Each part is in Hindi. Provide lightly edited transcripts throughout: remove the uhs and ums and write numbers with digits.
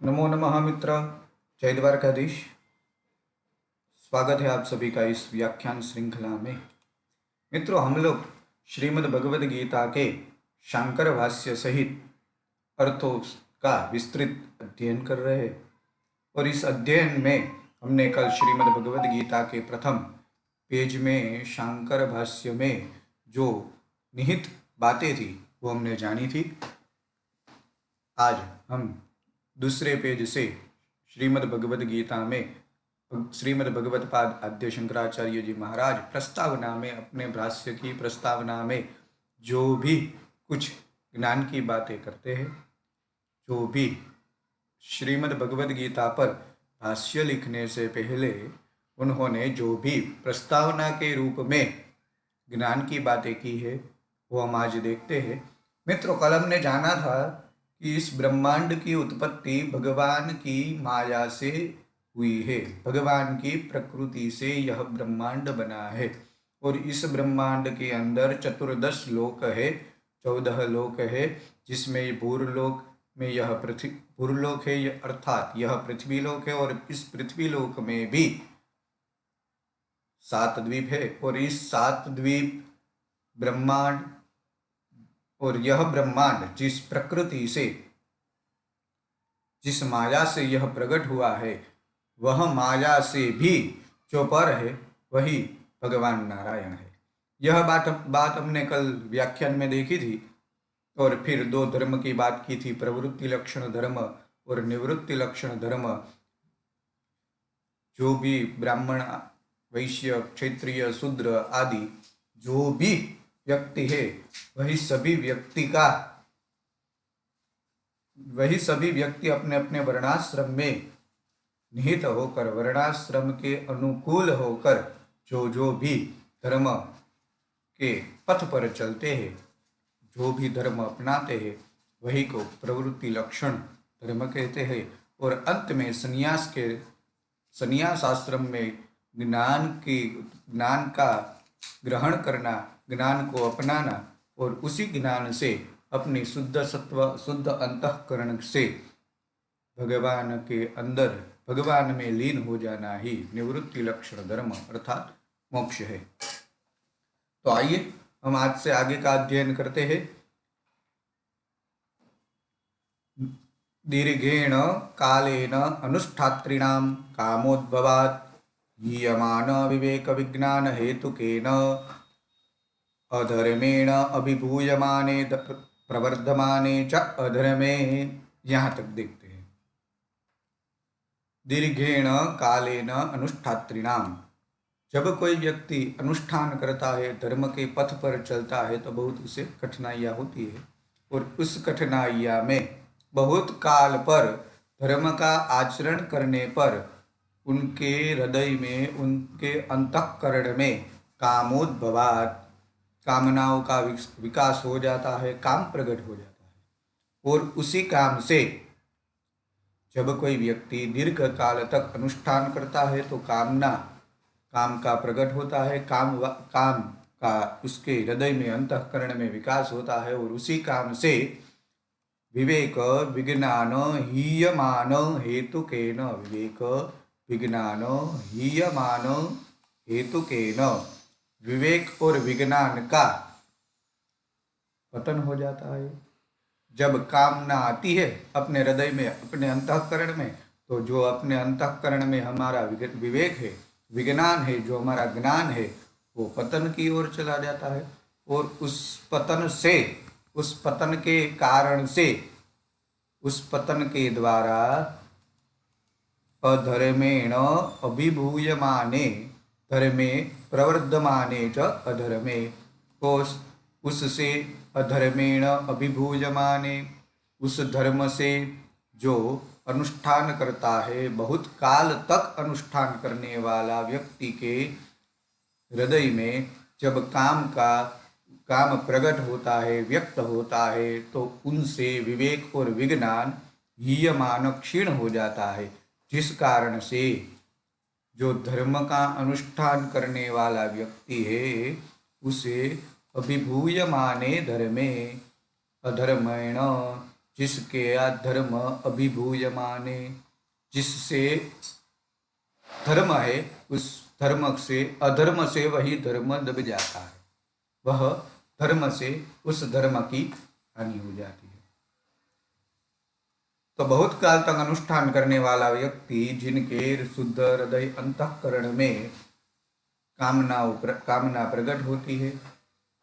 नमो नमः मित्र। जय द्वारकाधीश। स्वागत है आप सभी का इस व्याख्यान श्रृंखला में। मित्रों, हम लोग श्रीमद् भगवद गीता के शांकर भाष्य सहित अर्थों का विस्तृत अध्ययन कर रहे हैं और इस अध्ययन में हमने कल श्रीमद् भगवद गीता के प्रथम पेज में शांकर भाष्य में जो निहित बातें थी वो हमने जानी थी। आज हम दूसरे पेज से श्रीमद् भगवद गीता में श्रीमद् भगवद पाद आद्य शंकराचार्य जी महाराज प्रस्तावना में अपने भाष्य की प्रस्तावना में जो भी कुछ ज्ञान की बातें करते हैं, जो भी श्रीमद् भगवद गीता पर भाष्य लिखने से पहले उन्होंने जो भी प्रस्तावना के रूप में ज्ञान की बातें की है वो हम आज देखते हैं। मित्रों, कल हमने जाना था कि इस ब्रह्मांड की उत्पत्ति भगवान की माया से हुई है, भगवान की प्रकृति से यह ब्रह्मांड बना है और इस ब्रह्मांड के अंदर 14 लोक है, 14 लोक है, जिसमें भूरलोक में यह भूरलोक है, अर्थात यह पृथ्वी लोक है और इस पृथ्वी लोक में भी 7 द्वीप है और इस 7 द्वीप ब्रह्मांड और यह ब्रह्मांड जिस प्रकृति से, जिस माया से यह प्रकट हुआ है, वह माया से भी जो पर है वही भगवान नारायण है। यह बात हमने कल व्याख्यान में देखी थी और फिर 2 धर्म की बात की थी, प्रवृत्ति लक्षण धर्म और निवृत्ति लक्षण धर्म। जो भी ब्राह्मण, वैश्य, क्षत्रिय, शूद्र आदि जो भी व्यक्ति है वही सभी व्यक्ति अपने अपने वर्णाश्रम में निहित होकर, वर्णाश्रम के अनुकूल होकर जो भी धर्म के पथ पर चलते हैं, जो भी धर्म अपनाते हैं, वही को प्रवृत्ति लक्षण धर्म कहते हैं। और अंत में संन्यास आश्रम में ज्ञान का ग्रहण करना, ज्ञान को अपनाना और उसी ज्ञान से अपनी शुद्ध सत्व, शुद्ध अंतःकरण से भगवान के अंदर, भगवान में लीन हो जाना ही निवृत्ति लक्षण धर्म अर्थात मोक्ष है। तो आइए हम आज से आगे का अध्ययन करते हैं। दीर्घेण कालेन अनुष्ठातॄणां कामोद्भवात् हीयमान विवेक विज्ञान हेतुकेन अधर्मेण अभिभूयमाने प्रवर्धमाने च अधर्मे। यहाँ तक देखते हैं। दीर्घेण कालेन अनुष्ठातॄणां, जब कोई व्यक्ति अनुष्ठान करता है, धर्म के पथ पर चलता है तो बहुत उसे कठिनाइयाँ होती है और उस कठिनाइयाँ में बहुत काल पर धर्म का आचरण करने पर उनके हृदय में, उनके अंतःकरण में कामोद्भवात्, कामनाओं का विकास हो जाता है, काम प्रकट हो जाता है। और उसी काम से जब कोई व्यक्ति दीर्घ काल तक अनुष्ठान करता है तो काम का प्रकट होता है, काम का उसके हृदय में, अंतःकरण में विकास होता है और उसी काम से विवेक विज्ञान हीयमान हेतुकेन, विवेक विज्ञान हीयमान हेतुकेन, विवेक और विज्ञान का पतन हो जाता है। जब कामना आती है अपने हृदय में, अपने अंतःकरण में, तो जो अपने अंतःकरण में हमारा विवेक है, विज्ञान है, जो हमारा ज्ञान है, वो पतन की ओर चला जाता है और उस पतन के कारण से, उस पतन के द्वारा अधर्मेण अभिभूयमाने धर्मे प्रवर्धमाने च अधर्मे, उससे अधर्मेण अभिभूयमाने, उस धर्म से जो अनुष्ठान करता है, बहुत काल तक अनुष्ठान करने वाला व्यक्ति के हृदय में जब काम प्रकट होता है, व्यक्त होता है, तो उनसे विवेक और विज्ञान हीयमान, क्षीण हो जाता है, जिस कारण से जो धर्म का अनुष्ठान करने वाला व्यक्ति है उसे अभिभूयमाने धर्मे अधर्मेण जिसके धर्म अभिभूयमाने, जिससे धर्म है उस धर्म से अधर्म से वही धर्म दब जाता है, वह धर्म से उस धर्म की हानि हो जाती है। तो बहुत काल तक अनुष्ठान करने वाला व्यक्ति, जिनके शुद्ध हृदय अंतःकरण में कामना प्रकट होती है,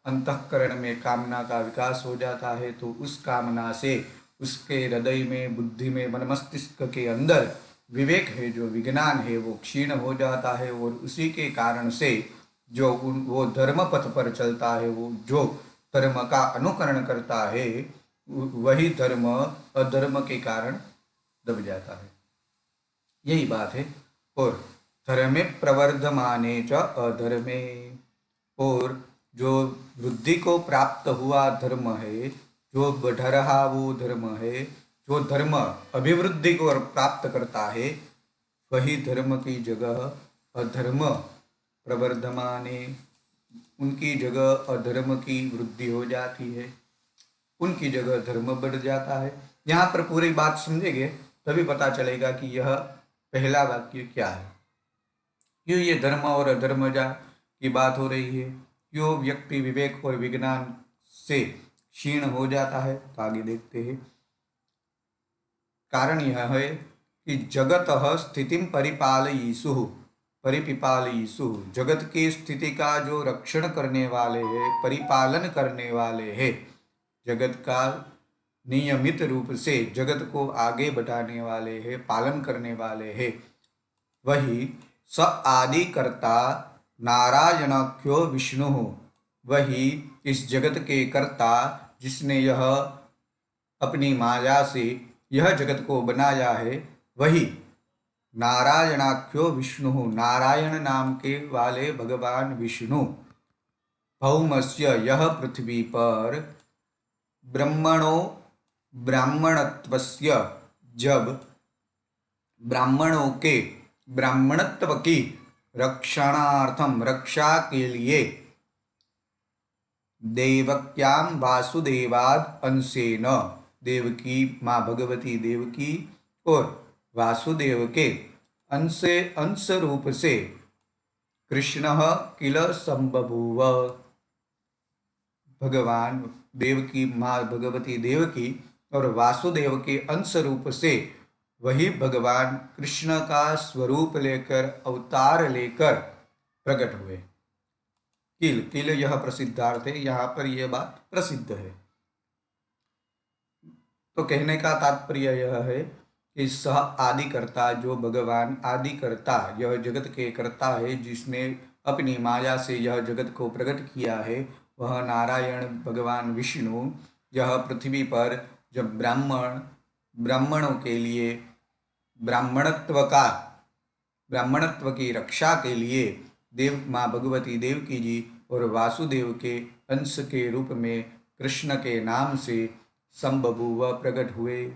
अंतःकरण में कामना का विकास हो जाता है, तो उस कामना से उसके हृदय में, बुद्धि में, मन मस्तिष्क के अंदर विवेक है, जो विज्ञान है, वो क्षीण हो जाता है। और उसी के कारण से वो धर्म पथ पर चलता है, वो जो धर्म का अनुकरण करता है, वही धर्म अधर्म के कारण दब जाता है। यही बात है। और धर्मे प्रवर्धमाने च अधर्मे, और जो वृद्धि को प्राप्त हुआ धर्म है, जो बढ़ रहा वो धर्म है, जो धर्म अभिवृद्धि को प्राप्त करता है, वही धर्म की जगह अधर्म प्रवर्धमाने, उनकी जगह अधर्म की वृद्धि हो जाती है, उनकी जगह धर्म बढ़ जाता है। यहाँ पर पूरी बात समझेंगे तभी पता चलेगा कि यह पहला वाक्य क्या है, क्यों ये धर्म और अधर्म की बात हो रही है, क्यों व्यक्ति विवेक और विज्ञान से क्षीण हो जाता है। तो आगे देखते हैं। कारण यह है कि जगत स्थितिम परिपालयीसु, जगत की स्थिति का जो रक्षण करने वाले हैं, परिपालन करने वाले हैं, जगत का नियमित रूप से जगत को आगे बढ़ाने वाले हैं, पालन करने वाले हैं, वही स आदि कर्ता नारायणाख्यो विष्णु, वही इस जगत के कर्ता, जिसने यह अपनी माया से यह जगत को बनाया है, वही नारायणाख्यो विष्णु, नारायण नाम के वाले भगवान विष्णु, भौमस्य, यह पृथ्वी पर ब्राह्मणत्वस्य, जब ब्राह्मणों के ब्राह्मणत्व की रक्षणार्थम, रक्षा के लिए, देवक्याम वासुदेवाद अंशेन, देवकी माँ भगवती देवकी और वासुदेव के अंश रूप से कृष्ण किल संबभूव, भगवान देवकी माँ भगवती देवकी और वासुदेव के अंश रूप से वही भगवान कृष्ण का स्वरूप लेकर, अवतार लेकर प्रकट हुए। किल यह प्रसिद्धार्थ है, यहाँ पर यह बात प्रसिद्ध है। तो कहने का तात्पर्य यह है कि सह आदि कर्ता, जो भगवान आदि कर्ता, यह जगत के कर्ता है, जिसने अपनी माया से यह जगत को प्रकट किया है, वह नारायण भगवान विष्णु, यह पृथ्वी पर जब ब्राह्मणों के लिए ब्राह्मणत्व की रक्षा के लिए देव माँ भगवती देवकी जी और वासुदेव के अंश के रूप में कृष्ण के नाम से संबभूव, प्रकट हुए।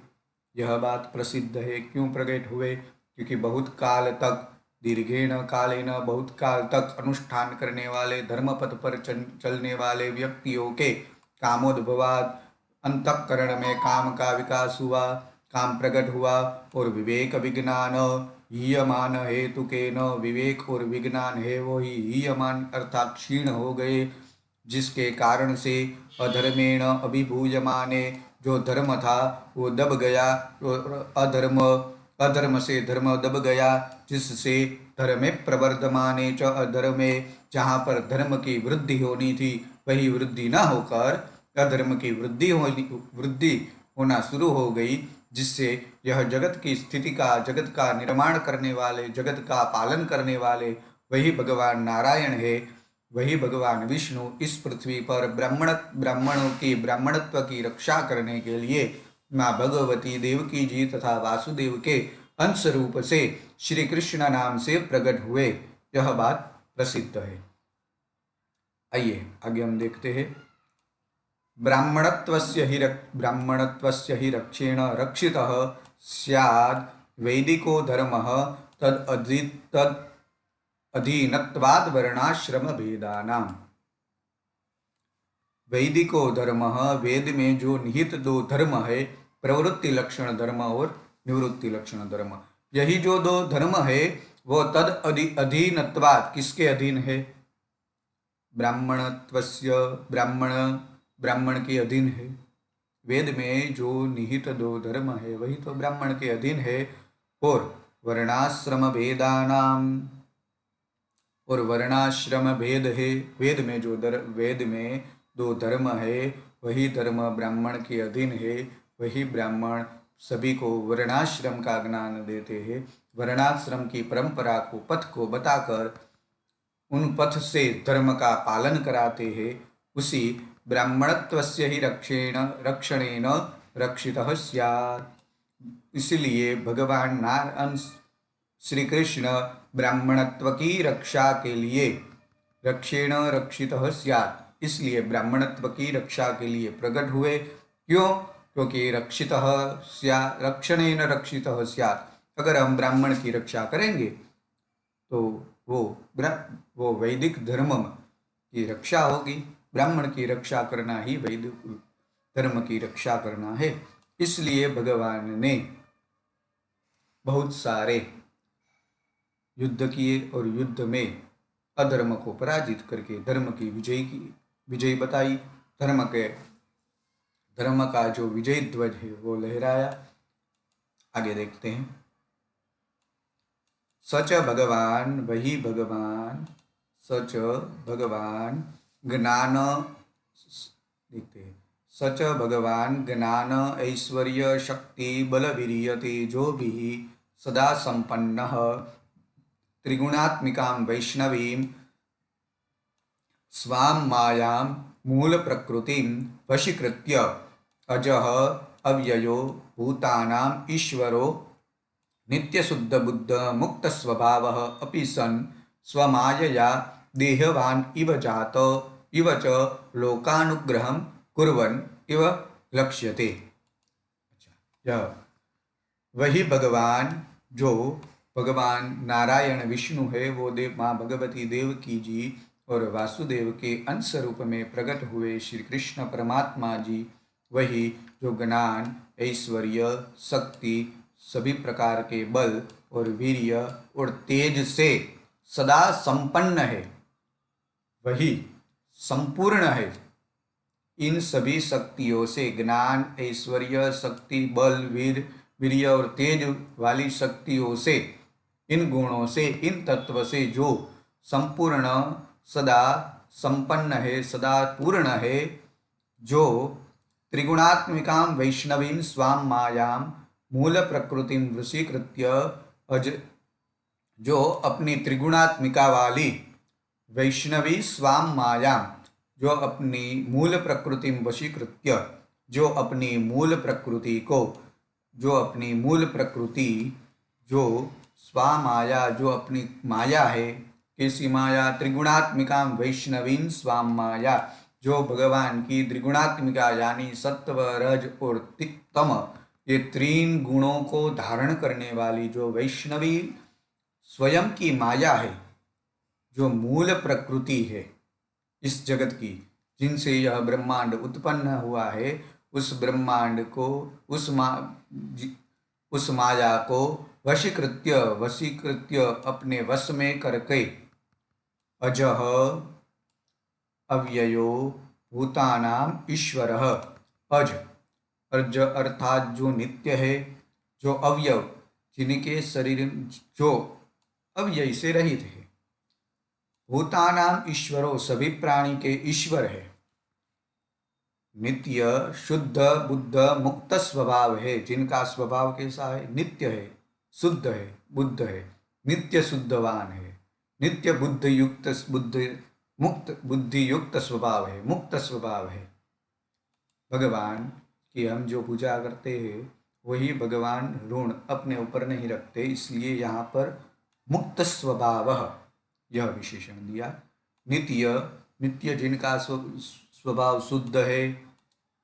यह बात प्रसिद्ध है। क्यों प्रकट हुए? क्योंकि बहुत काल तक, दीर्घेण कालेन, बहुत काल तक अनुष्ठान करने वाले, धर्मपथ पर चलने वाले व्यक्तियों के कामोद्भवाद, अंतःकरण में काम का विकास हुआ, काम प्रकट हुआ, और विवेक विज्ञान हीयमान हेतु के न, विवेक और विज्ञान है वो ही हीयमान अर्थात क्षीण हो गए, जिसके कारण से अधर्मेण अभिभूयमाने, जो धर्म था वो दब गया, और अधर्म से धर्म दब गया, जिससे धर्मे प्रवर्धमाने च अधर्मे, जहाँ पर धर्म की वृद्धि होनी थी वही वृद्धि न होकर अधर्म की वृद्धि होना शुरू हो गई, जिससे यह जगत की स्थिति का, जगत का निर्माण करने वाले, जगत का पालन करने वाले वही भगवान नारायण है, वही भगवान विष्णु इस पृथ्वी पर ब्राह्मणों की ब्राह्मणत्व की रक्षा करने के लिए माँ भगवती देवकी जी तथा वासुदेव के अंश रूप से श्री कृष्ण नाम से प्रकट हुए। यह बात प्रसिद्ध है। आइए आगे हम देखते हैं। ब्राह्मणत्वस्य ही रक्षेण रक्षितः स्याद् वैदिको धर्मः तद अधीनत्वाद् वर्णाश्रम भेदानाम्। वैदिको धर्म, वेद में जो निहित दो धर्म है, प्रवृत्ति लक्षण धर्म और निवृत्ति लक्षण धर्म। यही जो दो धर्म है वो तद अधीनत्वात् किसके अधीन है? ब्राह्मणत्वस्य, ब्राह्मण के अधीन है। वेद में जो निहित दो धर्म है वही तो ब्राह्मण के अधीन है। और वर्णाश्रम भेदानाम, और वर्णाश्रम भेद है। वेद में जो वेद में दो धर्म है वही धर्म ब्राह्मण के अधीन है। वही ब्राह्मण सभी को वर्णाश्रम का ज्ञान देते हैं। वर्णाश्रम की परंपरा को, पथ को बताकर उन पथ से धर्म का पालन कराते हैं। उसी ब्राह्मणत्वस्य ही रक्षणेन रक्षितः स्यात्। इसलिए भगवान नारायण श्री कृष्ण ब्राह्मणत्व की रक्षा के लिए रक्षेण रक्षितः स्यात्, इसलिए ब्राह्मणत्व की रक्षा के लिए प्रकट हुए। क्यों? क्योंकि रक्षितः स्यात्, रक्षणेन रक्षितः स्यात्। अगर हम ब्राह्मण की रक्षा करेंगे तो वो वैदिक धर्म की रक्षा होगी। ब्राह्मण की रक्षा करना ही वैदिक धर्म की रक्षा करना है। इसलिए भगवान ने बहुत सारे युद्ध किए और युद्ध में अधर्म को पराजित करके धर्म की विजय बताई। धर्म का जो विजय ध्वज है वो लहराया। आगे देखते हैं। सच भगवान, वही भगवान, सच भगवान ज्ञान, देखते हैं, सच भगवान ज्ञान ऐश्वर्य शक्ति बल वीर्य तेजो भी सदा संपन्न त्रिगुणात्मिकां वैष्णवीं स्वां मायां मूल प्रकृतिं वशीकृत्य अजः अव्ययो भूतानाम् ईश्वरो नित्यशुद्ध बुद्ध मुक्त स्वभावः अपि सन् स्वमायया देहवान् इव जात इव च लोकानुग्रहं कुर्वन् इव लक्ष्यते। यह वही भगवान जो भगवान नारायण विष्णु है, वो माँ भगवती देवकी जी और वासुदेव के अंश रूप में प्रकट हुए श्री कृष्ण परमात्मा जी, वही जो ज्ञान ऐश्वर्य शक्ति सभी प्रकार के बल और वीर्य और तेज से सदा संपन्न है, वही संपूर्ण है। इन सभी शक्तियों से, ज्ञान ऐश्वर्य शक्ति बल वीर्य और तेज वाली शक्तियों से, इन गुणों से, इन तत्व से जो संपूर्ण सदा संपन्न है, सदा पूर्ण है, जो त्रिगुणात्मिकां वैष्णवीं स्वां मायां मूल प्रकृतिं वशीकृत्य जो अपनी त्रिगुणात्मिका वाली वैष्णवी स्वां मायां, जो अपनी मूल प्रकृति वशीकृत्य, जो अपनी मूल प्रकृति को, जो अपनी मूल प्रकृति, जो स्वामाया, जो अपनी माया है, कैसी माया? त्रिगुणात्मिका वैष्णवीं स्वां माया, जो भगवान की त्रिगुणात्मिका यानी सत्व रज और तम, ये तीन गुणों को धारण करने वाली जो वैष्णवी स्वयं की माया है, जो मूल प्रकृति है इस जगत की, जिनसे यह ब्रह्मांड उत्पन्न हुआ है, उस ब्रह्मांड को, उस माया को वशीकृत्य अपने वश में करके अजः अव्ययो भूतानाम ईश्वरः, अज अर्थात जो नित्य है, जो अव्यव, जिनके शरीर जो अव्यय से रहित है, भूतानाम ईश्वरो सभी प्राणी के ईश्वर है, नित्य शुद्ध बुद्ध मुक्त स्वभाव है, जिनका स्वभाव कैसा है? नित्य है, शुद्ध है, बुद्ध है, नित्य शुद्धवान है, नित्य बुद्ध युक्त, मुक्त बुद्धि युक्त स्वभाव है, मुक्त स्वभाव है। भगवान की हम जो पूजा करते हैं वही भगवान ऋण अपने ऊपर नहीं रखते, इसलिए यहाँ पर मुक्त स्वभाव यह विशेषण दिया। नित्य, नित्य जिनका स्वभाव शुद्ध है,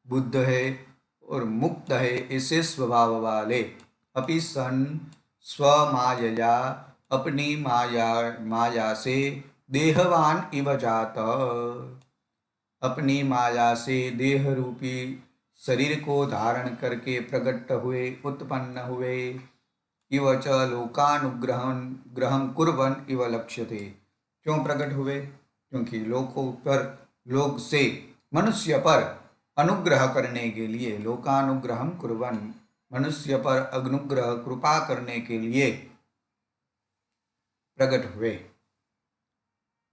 बुद्ध है और मुक्त है, ऐसे स्वभाव वाले, अपि सन स्वमायया, अपनी माया से, देहवान इव जात, अपनी माया से देह रूपी शरीर को धारण करके प्रकट हुए, उत्पन्न हुए। इव च लोकानुग्रहं ग्रहं कुर्वन् इव लक्ष्यते। क्यों प्रकट हुए? क्योंकि लोगों पर, लोग से मनुष्य पर अनुग्रह करने के लिए, लोकानुग्रहं कुर्वन्, मनुष्य पर अनुग्रह कृपा करने के लिए प्रकट हुए।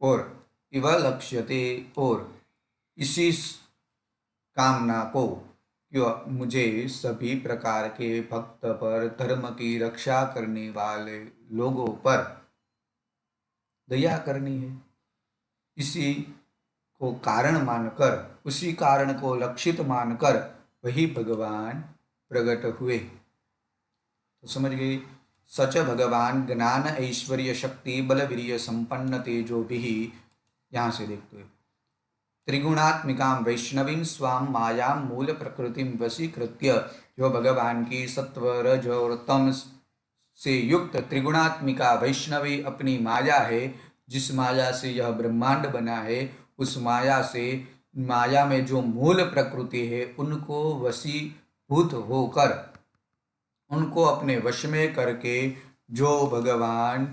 और इव लक्ष्यते, और इसी कामना को, क्यों मुझे सभी प्रकार के भक्त पर, धर्म की रक्षा करने वाले लोगों पर दया करनी है। इसी को कारण मानकर, उसी कारण को लक्षित मानकर वही भगवान प्रकट हुए। तो समझ गए। सच भगवान ज्ञान ऐश्वर्य शक्ति बल वीर्य संपन्न तेजो भी, यहाँ से देखते हैं, त्रिगुणात्मिका वैष्णवीं स्वाम माया मूल प्रकृतिम वशीकृत्य, जो भगवान की सत्व रज और तम से युक्त त्रिगुणात्मिका वैष्णवी अपनी माया है, जिस माया से यह ब्रह्मांड बना है, उस माया से, माया में जो मूल प्रकृति है, उनको वशीभूत होकर, उनको अपने वश में करके, जो भगवान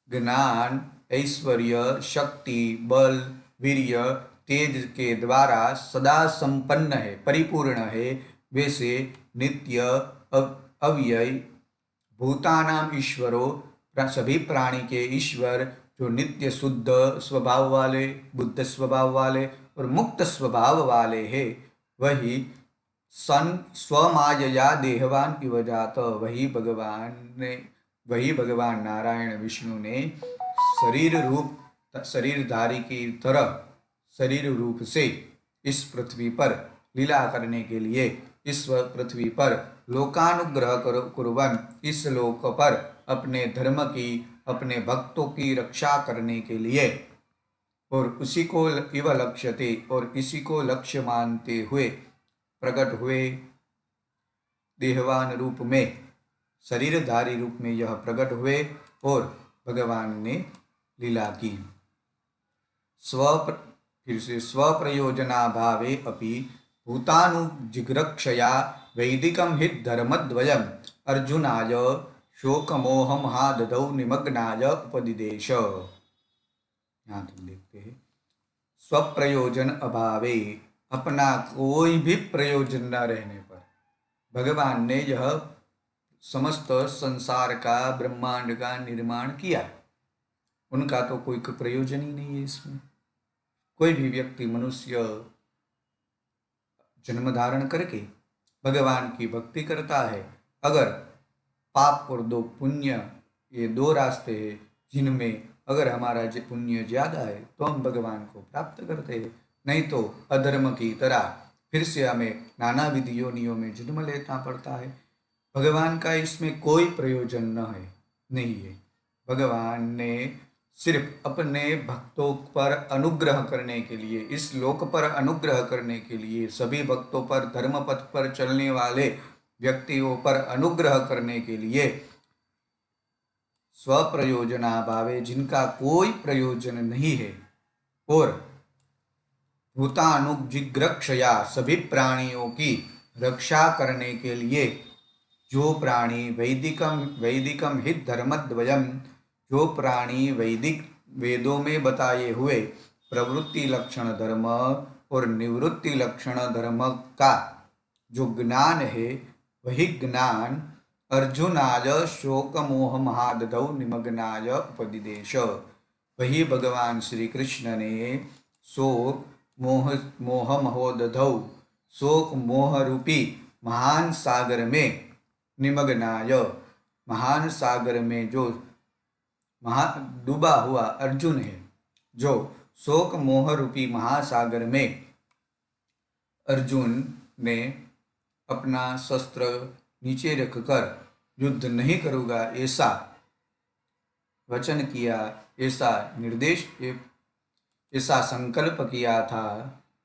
ज्ञान ऐश्वर्य शक्ति बल वीर्य तेज के द्वारा सदा संपन्न है, परिपूर्ण है, वैसे नित्य अव्यय भूतानाम ईश्वरो, सभी प्राणी के ईश्वर, जो नित्य शुद्ध स्वभाव वाले, बुद्ध स्वभाव वाले और मुक्त स्वभाव वाले हैं, वही सन स्वमायया देहवान इव जात, वही भगवान नारायण विष्णु ने शरीर रूप, शरीरधारी की तरह शरीर रूप से इस पृथ्वी पर लीला करने के लिए, इस पृथ्वी पर लोकानुग्रह कुर्वन्, इस लोक पर अपने धर्म की, अपने भक्तों की रक्षा करने के लिए, और उसी को इव लक्ष्यते, और इसी को लक्ष्य मानते हुए प्रकट हुए। देहवान रूप में, शरीरधारी रूप में यह प्रकट हुए और भगवान ने लीला की। फिर से स्वप्रयोजना भावे अपि भूतानुजिघ्रक्षया वैदिकं हि धर्मद्वयम् अर्जुनाय शोकमोहमहादधौ निमग्नाय उपदिदेश। यहाँ तक देखते हैं। स्वप्रयोजन अभावे, अपना कोई भी प्रयोजन न रहने पर भगवान ने यह समस्त संसार का, ब्रह्मांड का निर्माण किया। उनका तो कोई प्रयोजन ही नहीं है इसमें। कोई भी व्यक्ति, मनुष्य जन्म धारण करके भगवान की भक्ति करता है, अगर पाप और दो पुण्य, ये दो रास्ते हैं जिनमें अगर हमारा पुण्य ज्यादा है तो हम भगवान को प्राप्त करते हैं, नहीं तो अधर्म की तरह फिर से हमें नाना विधि योनियों में जन्म लेना पड़ता है। भगवान का इसमें कोई प्रयोजन नहीं है। भगवान ने सिर्फ अपने भक्तों पर अनुग्रह करने के लिए, इस लोक पर अनुग्रह करने के लिए, सभी भक्तों पर, धर्म पथ पर चलने वाले व्यक्तियों पर अनुग्रह करने के लिए, स्वप्रयोजना भावे, जिनका कोई प्रयोजन नहीं है, और भूतानुजिघ्रक्षया, सभी प्राणियों की रक्षा करने के लिए, जो प्राणी वैदिकम हित धर्मद्वयम, जो प्राणी वैदिक वेदों में बताए हुए प्रवृत्ति लक्षण धर्म और निवृत्ति लक्षण धर्म का जो ज्ञान है, वही ज्ञान अर्जुनाय शोक मोह महादधौ निमग्नाय उपदिदेश। वही भगवान श्री कृष्ण ने शोक मोह महोदधौ, शोक मोह रूपी महान सागर में, निमग्नाय, महान सागर में जो डूबा हुआ अर्जुन है, जो शोक मोह रूपी महासागर में अर्जुन ने अपना शस्त्र नीचे रखकर युद्ध नहीं करूँगा ऐसा वचन किया, ऐसा निर्देश, ऐसा संकल्प किया था,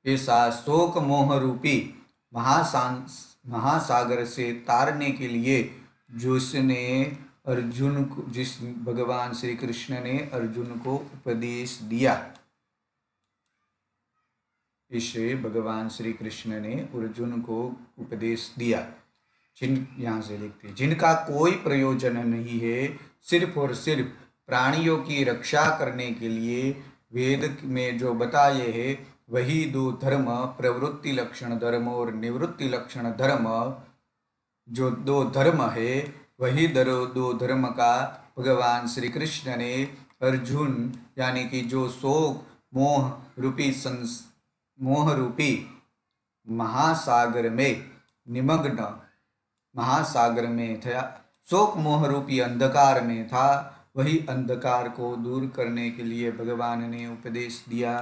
ऐसा शोक मोह रूपी महासागर से तारने के लिए जिसने अर्जुन को, जिस भगवान श्री कृष्ण ने अर्जुन को उपदेश दिया, इसे भगवान श्री कृष्ण ने अर्जुन को उपदेश दिया। यहाँ से लिखते हैं, जिनका कोई प्रयोजन नहीं है, सिर्फ और सिर्फ प्राणियों की रक्षा करने के लिए वेद में जो बताए हैं वही दो धर्म, प्रवृत्ति लक्षण धर्म और निवृत्ति लक्षण धर्म, जो दो धर्म है वही दो धर्म का भगवान श्री कृष्ण ने अर्जुन यानी कि जो शोक मोह रूपी महासागर में निमग्न महासागर में था, शोक मोह रूपी अंधकार में था, वही अंधकार को दूर करने के लिए भगवान ने उपदेश दिया।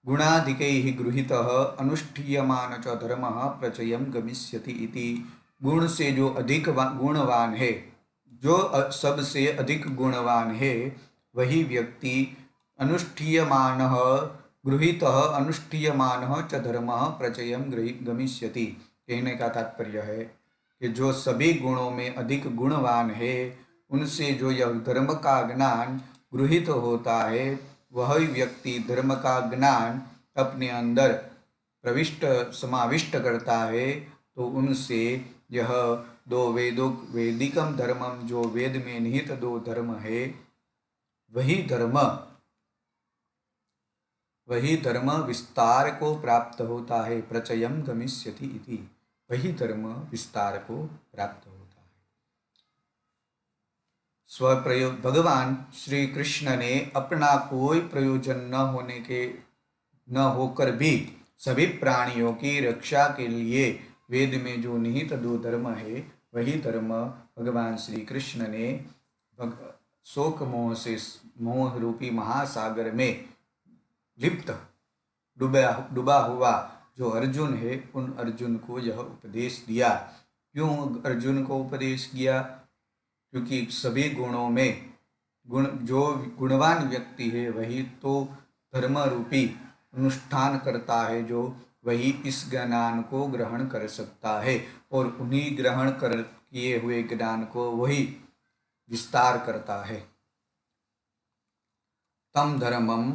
गुणाधिकैः गृहीतः अनुष्ठीयमान च धर्मः प्रचयं गमिष्यति इति। गुण से जो अधिक गुणवान है, जो सबसे अधिक गुणवान है, वही व्यक्ति अनुष्ठीयमानः गृहीतः अनुष्ठीयमानः च धर्मः प्रचयं गमिष्यति। कहने का तात्पर्य है कि जो सभी गुणों में अधिक गुणवान है, उनसे जो यह धर्म का ज्ञान गृहीत होता है, वही व्यक्ति धर्म का ज्ञान अपने अंदर समाविष्ट करता है। तो उनसे यह दो वैदिकम धर्मम, जो वेद में निहित दो धर्म है, वही धर्म विस्तार को प्राप्त होता है। प्रचयम गमिष्यति इति, वही धर्म विस्तार को प्राप्त होता है। स्वप्रयोग भगवान श्री कृष्ण ने अपना कोई प्रयोजन न होकर भी सभी प्राणियों की रक्षा के लिए वेद में जो निहित दो धर्म है, वही धर्म भगवान श्री कृष्ण ने शोक मोह रूपी महासागर में लिप्त डूबा हुआ जो अर्जुन है, उन अर्जुन को यह उपदेश दिया। क्यों अर्जुन को उपदेश किया? क्योंकि सभी गुणों में जो गुणवान व्यक्ति है वही तो धर्म रूपी अनुष्ठान करता है, जो वही इस ज्ञान को ग्रहण कर सकता है और उन्हीं ग्रहण किए हुए ज्ञान को वही विस्तार करता है। तम धर्मम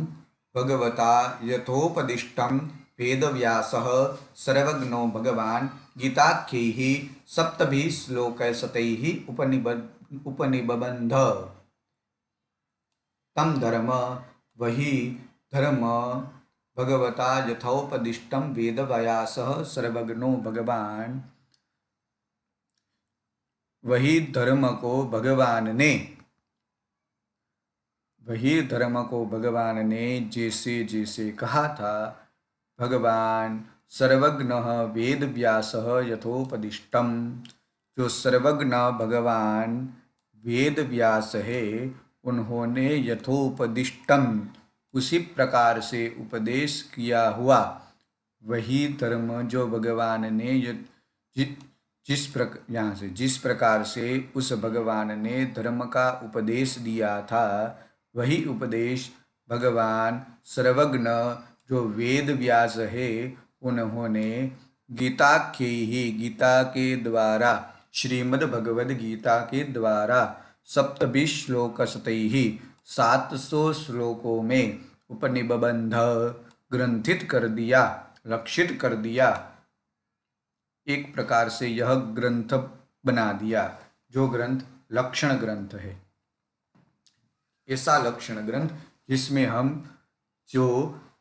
भगवता यथोपदिष्टं वेदव्यासः सर्वज्ञो भगवान गीताख्यैः सप्तभिः श्लोकैस्तैः उपनिबबन्ध। तम धर्म, वही धर्म भगवता यथोपदिष्टं वेदव्यासः सर्वज्ञो भगवान, वही धर्म को भगवान ने जैसे जैसे कहा था। भगवान सर्वज्ञः वेदव्यासः यथोपदिष्टम, जो सर्वज्ञ भगवान वेदव्यास है, उन्होंने यथोपदिष्टम, उसी प्रकार से उपदेश किया हुआ वही धर्म जो भगवान ने जिस प्रकार से उस भगवान ने धर्म का उपदेश दिया था, वही उपदेश भगवान सर्वज्ञ जो वेद व्यास है, उन्होंने गीताख्य ही, गीता के द्वारा, श्रीमद् भगवद गीता के द्वारा सप्तभी श्लोकस्तैः 700 श्लोकों में उपनिबंध ग्रंथित कर दिया, लक्षित कर दिया। एक प्रकार से यह ग्रंथ बना दिया, जो ग्रंथ लक्षण ग्रंथ है। ऐसा लक्षण ग्रंथ जिसमें हम जो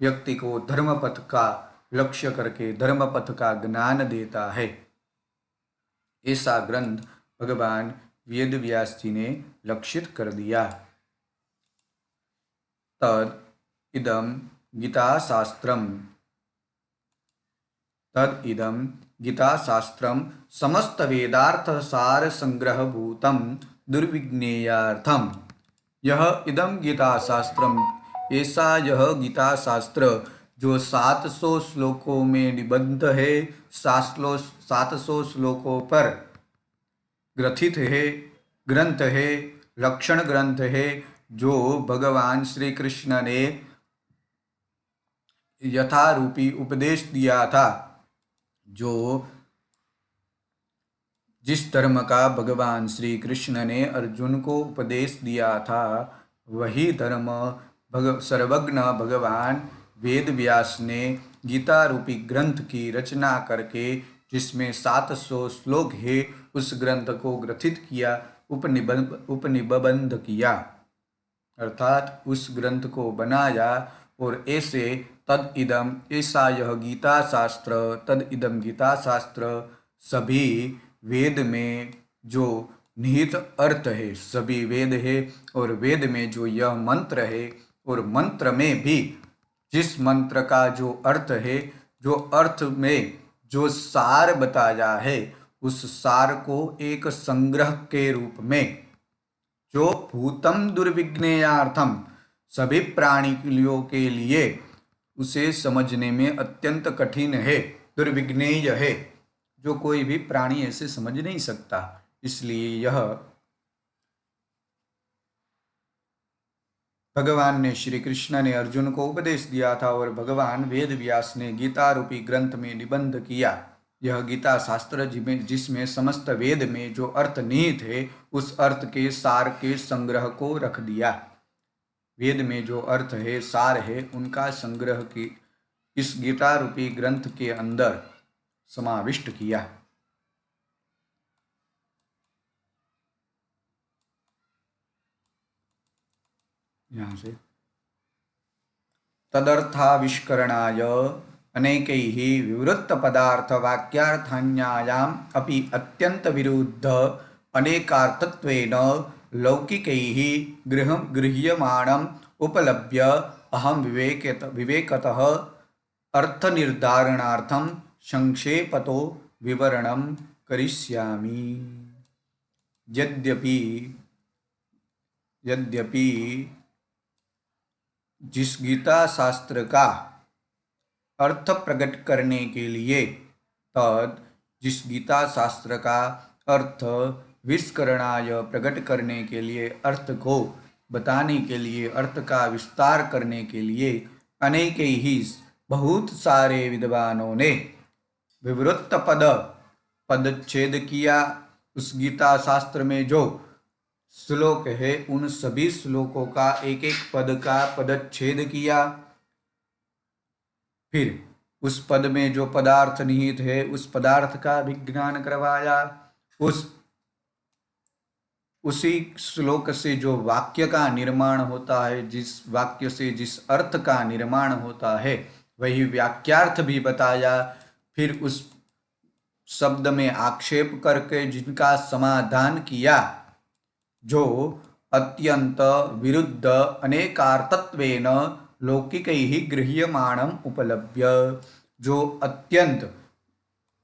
व्यक्ति को धर्मपथ का लक्ष्य करके धर्मपथ का ज्ञान देता है, ऐसा ग्रंथ भगवान वेद व्यास जी ने लक्षित कर दिया। तद इदम गीताशास्त्रम समस्त वेदार्थ सार संग्रह भूतम दुर्विज्ञेयार्थम। यह इदम गीताशास्त्रम, ऐसा यह गीताशास्त्र जो 700 श्लोकों में निबद्ध है, 700 श्लोकों पर ग्रथित है, ग्रंथ है, लक्षण ग्रंथ है, जो भगवान श्री कृष्ण ने यथारूपी उपदेश दिया था। जो जिस धर्म का भगवान श्री कृष्ण ने अर्जुन को उपदेश दिया था, वही धर्म सर्वज्ञ भगवान वेद व्यास ने गीता रूपी ग्रंथ की रचना करके, जिसमें 700 श्लोक है, उस ग्रंथ को ग्रथित किया, उपनिबंध किया, अर्थात उस ग्रंथ को बनाया। और ऐसे तद इदम, ऐसा यह गीता शास्त्र, तद इदम गीता शास्त्र, सभी वेद में जो निहित अर्थ है, सभी वेद है, और वेद में जो यह मंत्र है, और मंत्र में भी जिस मंत्र का जो अर्थ है, जो अर्थ में जो सार बताया है, उस सार को एक संग्रह के रूप में, जो भूतम दुर्विज्ञेयार्थम, सभी प्राणियों के लिए उसे समझने में अत्यंत कठिन है, दुर्विज्ञेय है, जो कोई भी प्राणी ऐसे समझ नहीं सकता। इसलिए यह भगवान ने, श्री कृष्ण ने अर्जुन को उपदेश दिया था, और भगवान वेद व्यास ने गीता रूपी ग्रंथ में निबंध किया। यह गीता शास्त्र जिसमें समस्त वेद में जो अर्थ निहित है, उस अर्थ के सार के संग्रह को रख दिया। वेद में जो अर्थ है, सार है, उनका संग्रह की इस गीता रूपी ग्रंथ के अंदर समाविष्ट किया। यहाँ से तदर्थाविष्करणाय अनेकैः विवृत्तपदार्थवाक्यार्थान्यायाम् अपि अत्यन्तविरुद्ध अनेकार्थत्वेन लौकिकैः गृह्यमाणम् उपलभ्य अहं विवेकतः अर्थनिर्धारणार्थं संक्षेपतो विवरणं करिष्यामि। यद्यपि जिस गीता शास्त्र का अर्थ प्रकट करने के लिए, जिस गीता शास्त्र का अर्थ विस्करणाय, प्रकट करने के लिए, अर्थ को बताने के लिए, अर्थ का विस्तार करने के लिए, अनेक ही बहुत सारे विद्वानों ने विवृत्त पदच्छेद किया। उस गीता शास्त्र में जो श्लोक है, उन सभी श्लोकों का एक एक पद का पदच्छेद किया। फिर उस पद में जो पदार्थ निहित है, उस पदार्थ का विज्ञान करवाया। उसी श्लोक से जो वाक्य का निर्माण होता है, जिस वाक्य से जिस अर्थ का निर्माण होता है, वही वाक्यार्थ भी बताया। फिर उस शब्द में आक्षेप करके जिनका समाधान किया, जो अत्यंत विरुद्ध अनेकार्थत्वेन लौकिकैः गृह्यमाणम् उपलभ्य, जो अत्यंत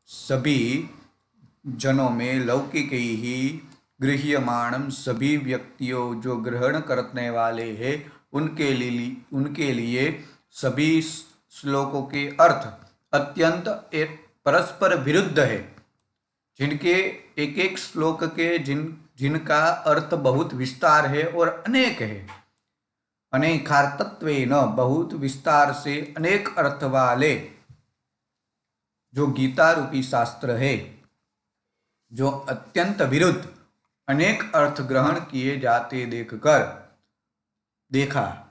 सभी जनों में लौकिकैः गृह्यमाणम, सभी व्यक्तियों जो ग्रहण करने वाले हैं, उनके लिए सभी श्लोकों के अर्थ अत्यंत परस्पर विरुद्ध है, जिनके एक एक श्लोक के जिनका अर्थ बहुत विस्तार है और अनेक है। अनेकार्थत्वेन, बहुत विस्तार से अनेक अर्थ वाले जो गीता रूपी शास्त्र है, जो अत्यंत विरुद्ध अनेक अर्थ ग्रहण किए जाते देखा।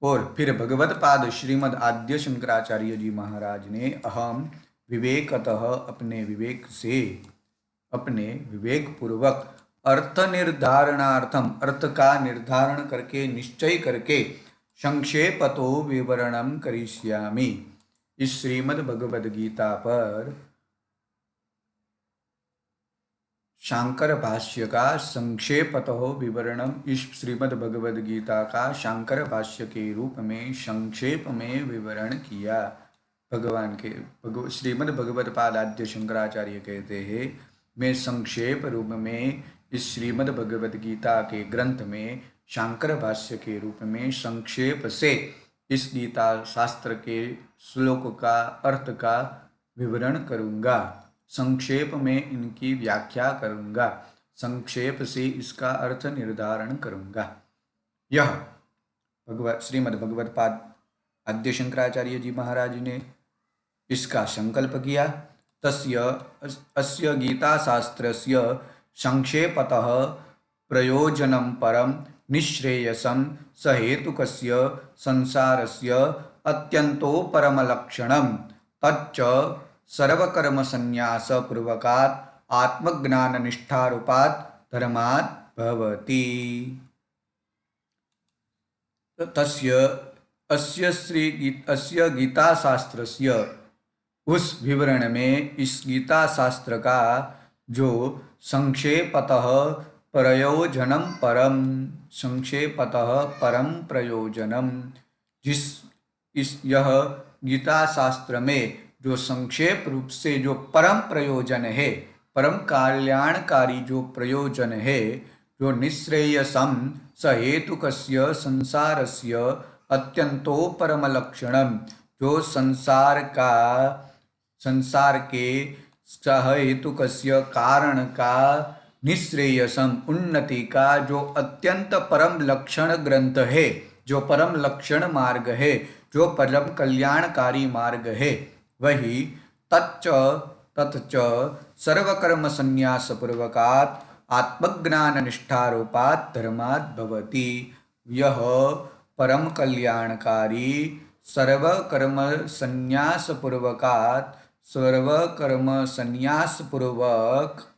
और फिर भगवत पाद श्रीमद् आद्य शंकराचार्य जी महाराज ने अहम विवेकतः, अपने विवेक से, अपने विवेक पूर्वक अर्थ निर्धारणार्थम, अर्थ का निर्धारण करके, निश्चय करके, संक्षेपतो विवरणम करिष्यामि। इस श्रीमद् भगवद गीता पर शांकर भाष्य का संक्षेपतः विवरणम, इस श्रीमद् भगवद गीता का शांकर भाष्य के रूप में संक्षेप में विवरण किया। भगवान के श्रीमद् भगवद पादाद्य शंकराचार्य कहते हैं, मैं संक्षेप रूप में इस श्रीमद् भगवद गीता के ग्रंथ में शांकर भाष्य के रूप में संक्षेप से इस गीता शास्त्र के श्लोक का अर्थ का विवरण करूँगा, संक्षेप में इनकी व्याख्या करूँगा, संक्षेप से इसका अर्थ निर्धारण करूँगा। यह श्रीमद् भगवद पाद आद्य शंकराचार्य जी महाराज ने इसका संकल्प किया। अस्य गीताशास्त्रस्य संक्षेपतः प्रयोजनं परं निःश्रेयसं सहेतुकस्य संसारस्य अत्यन्तोपरमलक्षणं तच्च सर्वकर्मसन्न्यासपूर्वकात् आत्मज्ञाननिष्ठारूपात् धर्मात् भवति। तस्य अस्य गीता शास्त्रस्य उस विवरण में इस गीता शास्त्र का जो संक्षेपतः परम प्रयोजनम जिस इस यह गीता शास्त्र में जो संक्षेप रूप से जो परम प्रयोजन है, परम कल्याणकारी जो प्रयोजन है, जो निःश्रेयसं सहेतुकस्य संसारस्य अत्यंतो परम लक्षणम, जो संसार के सहेतुकस्य कारण का निःश्रेयसम उन्नति का जो अत्यंत परम लक्षण ग्रंथ है, जो परम लक्षण मार्ग है, जो परम कल्याणकारी मार्ग है, वही तच्च सर्वकर्म संन्यास पूर्वकात् आत्मज्ञान निष्ठारूपात् धर्मात् भवति। यह परम कल्याणकारी सर्वकर्म संन्यास पूर्वकात् सर्वकर्म संन्यास पूर्वक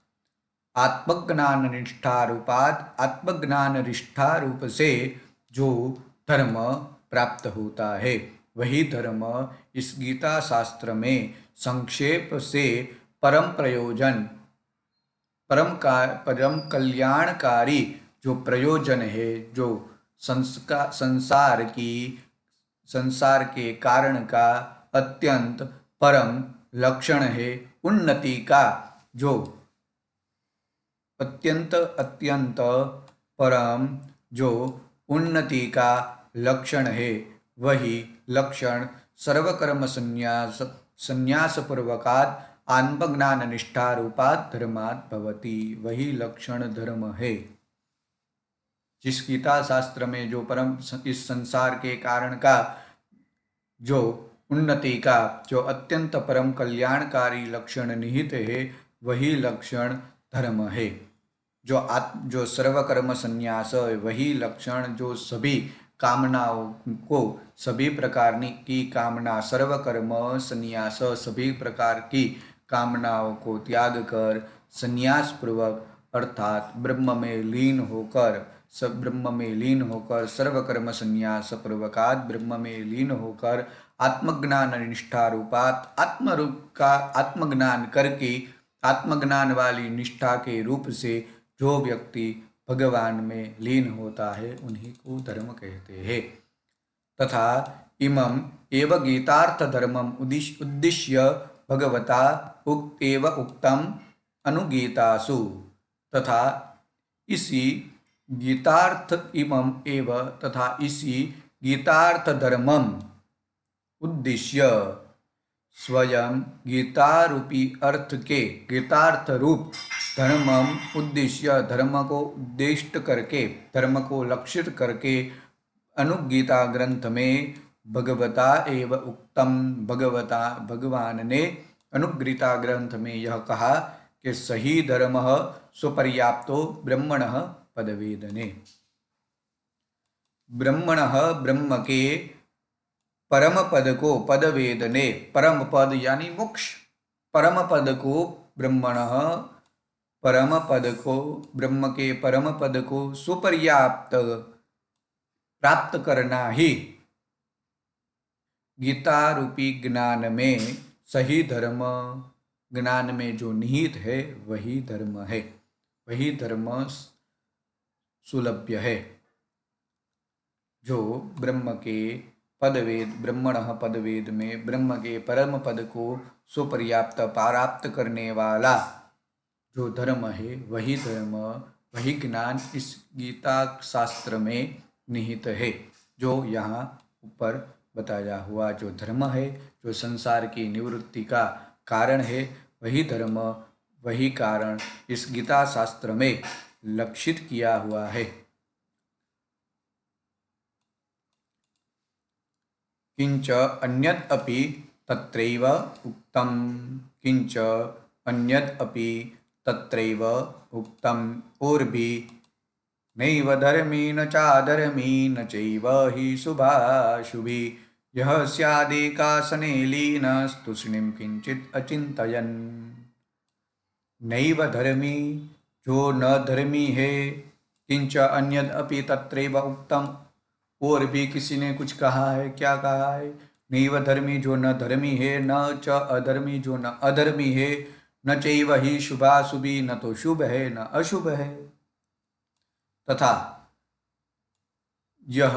आत्मज्ञान निष्ठा रूपात आत्मज्ञान निष्ठा रूप से जो धर्म प्राप्त होता है, वही धर्म इस गीता शास्त्र में संक्षेप से परम प्रयोजन परम कल्याणकारी जो प्रयोजन है, जो संसार के कारण का अत्यंत परम लक्षण है, उन्नति का जो अत्यंत परम जो उन्नति का लक्षण है, वही लक्षण सर्वकर्म संन्यास पूर्वकात् आत्मज्ञान निष्ठा रूपात् धर्मात् भवति। वही लक्षण धर्म है। जिस गीता शास्त्र में जो परम इस संसार के कारण का जो उन्नति का जो अत्यंत परम कल्याणकारी लक्षण निहित है, वही लक्षण धर्म है। जो सर्वकर्म संन्यास है, वही लक्षण जो सभी कामनाओं को, सभी प्रकार की कामना, सर्वकर्म संन्यास सभी प्रकार की कामनाओं को त्याग कर संन्यास पूर्वक अर्थात ब्रह्म में लीन होकर सर्वकर्म संन्यास पूर्वकात् ब्रह्म में लीन होकर आत्मज्ञान निष्ठा रूपात आत्मज्ञान करके आत्मज्ञान वाली निष्ठा के रूप से जो व्यक्ति भगवान में लीन होता है, उन्हीं को धर्म कहते हैं। तथा इमं एव गीतार्थ धर्मम उद्दिश्य भगवता उक्तम अनुगीतासु। तथा इसी गीतार्थ धर्मम उद्देश्य स्वयं गीतारूपी अर्थ के गीतार्थ रूप धर्मम उद्देश्य धर्म को उद्देश्य करके, धर्म को लक्षित करके अनुगीता ग्रंथ में भगवता एव उक्तम भगवान ने अनुगीता ग्रंथ में यह कहा कि सही धर्म सुपर्याप्तो ब्रह्मणः पदवेदने। ब्रह्मणः ब्रह्म के परम पद को पदवेदने, परम पद यानी मोक्ष, परम पद को ब्रह्म के परम पद को सुपर्याप्त प्राप्त करना ही गीता रूपी ज्ञान में सही धर्म, ज्ञान में जो निहित है वही धर्म है, वही धर्म सुलभ्य है। जो ब्रह्म के पदवेद, ब्रह्मणः पदवेद में ब्रह्म के परम पद को सुपर्याप्त प्राप्त करने वाला जो धर्म है, वही धर्म, वही ज्ञान इस गीता शास्त्र में निहित है। जो यहाँ ऊपर बताया हुआ जो धर्म है, जो संसार की निवृत्ति का कारण है, वही धर्म, वही कारण इस गीता शास्त्र में लक्षित किया हुआ है। किंच अन्यत् अपि तत्रैव उक्तम, किंच अन्यत् अपि तत्रैव उक्तम, और भी नैव धर्मी न चाधर्मी न चैव हि शुभाशुभी यः स्यादेकासने लीनस्तुष्णीं किंचित अचिंतयन्। नैव धर्मी, जो न धर्मी है, किंच अन्यद अपि तत्रैव उक्तम, और भी किसी ने कुछ कहा है, क्या कहा है? नैव धर्मी, जो न धर्मी है, न च अधर्मी, जो न अधर्मी है, न चैव ही शुभाशुभी, न तो शुभ है न अशुभ है, तथा यह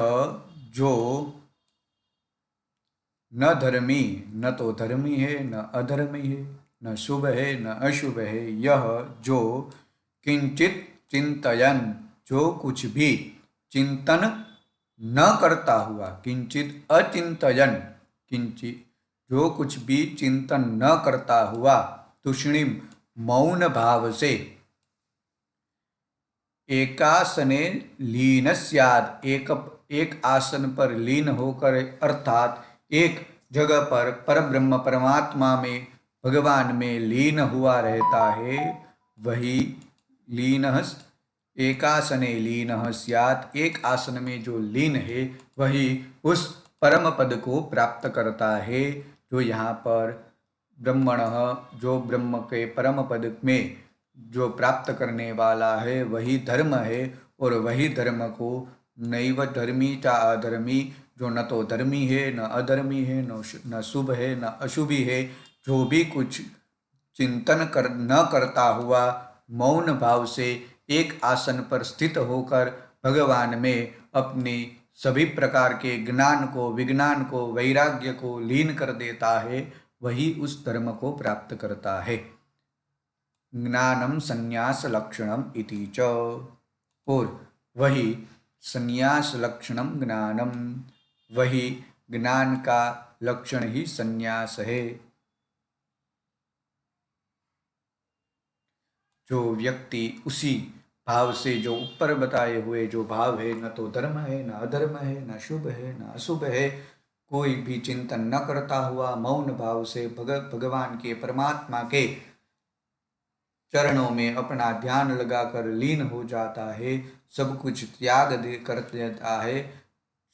जो न धर्मी, न तो धर्मी है न अधर्मी है, न शुभ है न अशुभ है, यह जो किंचित चिंतयन, जो कुछ भी चिंतन न करता हुआ, किंचित अचिंतयन, किंचित जो कुछ भी चिंतन न करता हुआ, तुष्णिम मौन भाव से, एकासने लीन स्याद, एक आसन पर लीन होकर, अर्थात एक जगह पर परब्रह्म परमात्मा में, भगवान में लीन हुआ रहता है, वही लीन, एकासने लीन स्यात्, एक आसन में जो लीन है वही उस परम पद को प्राप्त करता है। जो यहाँ पर ब्रह्मण, जो ब्रह्म के परम पद में जो प्राप्त करने वाला है वही धर्म है, और वही धर्म को नैव धर्मी चा अधर्मी, जो न तो धर्मी है न अधर्मी है, न शुभ है न अशुभी है, जो भी कुछ चिंतन कर न करता हुआ मौन भाव से एक आसन पर स्थित होकर भगवान में अपने सभी प्रकार के ज्ञान को, विज्ञान को, वैराग्य को लीन कर देता है, वही उस धर्म को प्राप्त करता है। ज्ञानम संन्यास लक्षणम इति च, और वही संन्यास लक्षणम ज्ञानम, वही ज्ञान का लक्षण ही संन्यास है। जो व्यक्ति उसी भाव से, जो ऊपर बताए हुए जो भाव है, न तो धर्म है न अधर्म है, न शुभ है न अशुभ है, कोई भी चिंतन न करता हुआ मौन भाव से भगवान के, परमात्मा के चरणों में अपना ध्यान लगाकर लीन हो जाता है, सब कुछ त्याग दे कर देता है,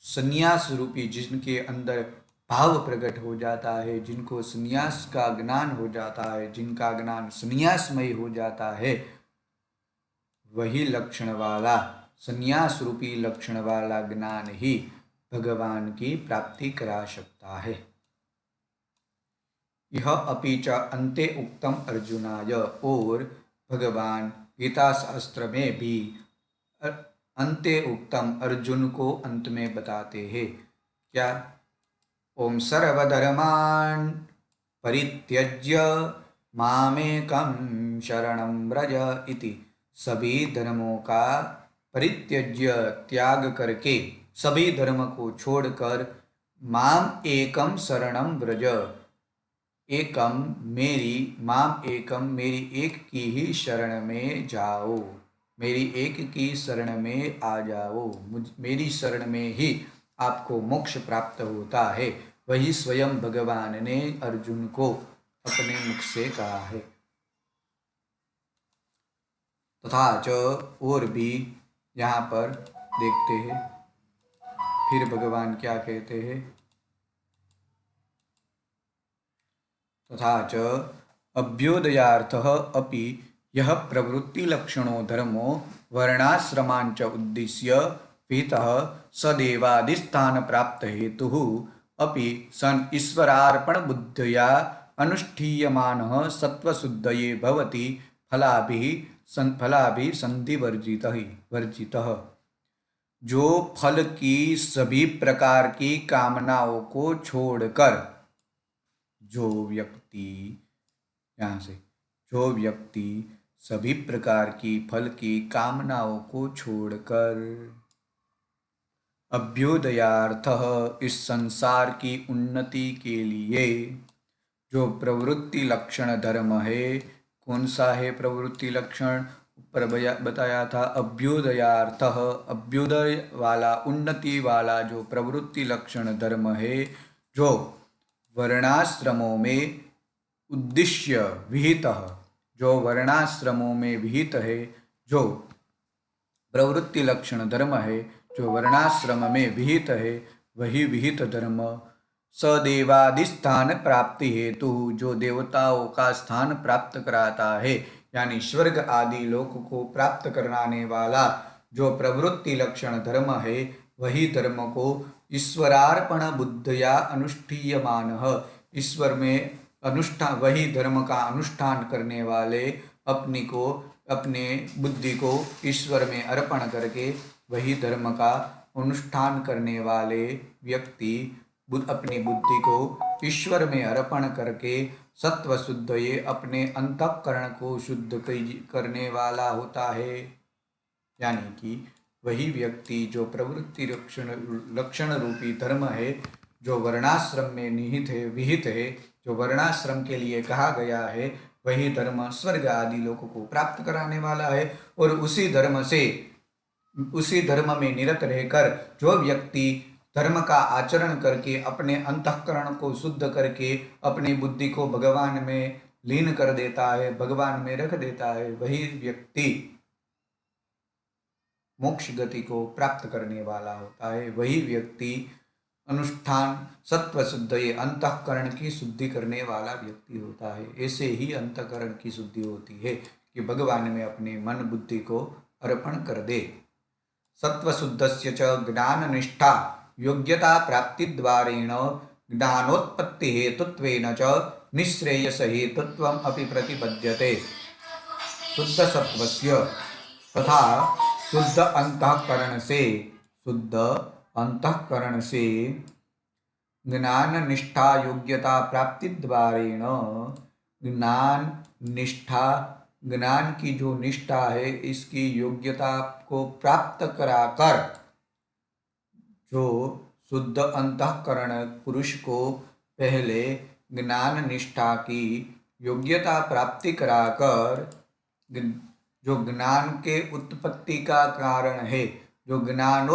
संन्यास रूपी जिनके अंदर भाव प्रकट हो जाता है, जिनको संन्यास का ज्ञान हो जाता है, जिनका ज्ञान संन्यासमय हो जाता है, वही लक्षण वाला, संन्यास रूपी लक्षण वाला ज्ञान ही भगवान की प्राप्ति करा सकता है। यह अपि च अन्ते उक्तम अर्जुनाय, और भगवान गीता शास्त्र में भी अन्ते उक्तम, अर्जुन को अंत में बताते हैं क्या? ओम सर्वधर्मान् परित्यज्य मामेकं शरणं व्रज इति, सभी धर्मों का परित्यज्य, त्याग करके, सभी धर्म को छोड़कर, माम एकम शरणं व्रज, एकम मेरी, माम एकम मेरी एक की ही शरण में जाओ, मेरी एक की शरण में आ जाओ, मेरी शरण में ही आपको मोक्ष प्राप्त होता है, वही स्वयं भगवान ने अर्जुन को अपने मुख से कहा है। तथा च, और भी यहाँ पर देखते हैं फिर भगवान क्या कहते हैं। तथा च अभ्युदयार्थः अपि यह प्रवृत्तिलक्षणो धर्मो वर्णाश्रमांच उद्दिश्य विहितः सदेवादिस्थानप्राप्तहेतुः अपि सन ईश्वरार्पणबुद्ध्या अनुष्ठीयमानः सत्त्वशुद्धये भवति फलाभिः वर्जितः। जो फल की सभी प्रकार की कामनाओं को छोड़कर, जो व्यक्ति, यहाँ से, जो व्यक्ति सभी प्रकार की फल की कामनाओं को छोड़कर अभ्युदयार्थः, इस संसार की उन्नति के लिए जो प्रवृत्ति लक्षण धर्म है, कौन सा है प्रवृत्ति लक्षण? ऊपर बताया था, अभ्युदयार्थः, अभ्युदय वाला, उन्नति वाला जो प्रवृत्ति लक्षण धर्म है, जो वर्णाश्रमों में उद्देश्य विहित, जो वर्णाश्रमों में विहित है, जो प्रवृत्ति लक्षण धर्म है जो वर्णाश्रम में विहित है, वही विहित धर्म। सदेवादि स्थान प्राप्ति हेतु, जो देवताओं का स्थान प्राप्त कराता है, यानी स्वर्ग आदि लोक को प्राप्त कराने वाला जो प्रवृत्ति लक्षण धर्म है, वही धर्म को ईश्वरार्पण बुद्धया अनुष्ठीयमान, ईश्वर में अनुष्ठान, वही धर्म का अनुष्ठान करने वाले अपने बुद्धि को ईश्वर में अर्पण करके, वही धर्म का अनुष्ठान करने वाले व्यक्ति अपनी बुद्धि को ईश्वर में अर्पण करके सत्व शुद्ध ये अपने अंतःकरण को शुद्ध करने वाला होता है। यानी कि वही व्यक्ति जो प्रवृत्ति लक्षण रूपी धर्म है, जो वर्णाश्रम में निहित है, विहित है, जो वर्णाश्रम के लिए कहा गया है, वही धर्म स्वर्ग आदि लोगों को प्राप्त कराने वाला है। और उसी धर्म में निरत रहकर जो व्यक्ति धर्म का आचरण करके अपने अंतःकरण को शुद्ध करके अपनी बुद्धि को भगवान में लीन कर देता है, भगवान में रख देता है, वही व्यक्ति मोक्ष गति को प्राप्त करने वाला होता है। वही व्यक्ति अनुष्ठान सत्व शुद्ध ये अंतःकरण की शुद्धि करने वाला व्यक्ति होता है। ऐसे ही अंतःकरण की शुद्धि होती है कि भगवान में अपने मन बुद्धि को अर्पण कर दे। सत्व शुद्धस्य च ज्ञान निष्ठा योग्यता प्राप्ति द्वारेण ज्ञानोत्पत्ति हेतुत्वेन च निःश्रेयस हेतुत्वम् अपि प्रतिपद्यते। शुद्ध सत्वस्य तथा शुद्ध अंतःकरण से ज्ञान निष्ठा योग्यता प्राप्ति द्वारेण, ज्ञान की जो निष्ठा है, इसकी योग्यता को प्राप्त कराकर जो शुद्ध अंतःकरण पुरुष को पहले ज्ञान निष्ठा की योग्यता प्राप्ति कराकर जो ज्ञान के उत्पत्ति का कारण है, जो ज्ञान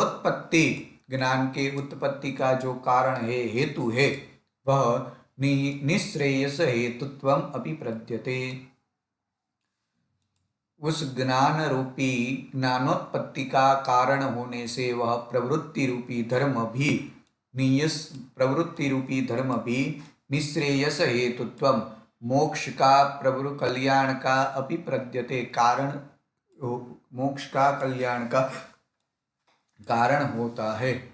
के उत्पत्ति का जो कारण है, हेतु है, वह निःश्रेयस हेतुत्वम अपि प्रद्यते। उस ज्ञान रूपी ज्ञानोत्पत्ति का कारण होने से वह प्रवृत्ति रूपी धर्म भी निःश्रेयस हेतुत्वम मोक्ष का प्रभु कल्याण का अपि प्रद्यते, कारण मोक्ष का कल्याण का कारण होता है।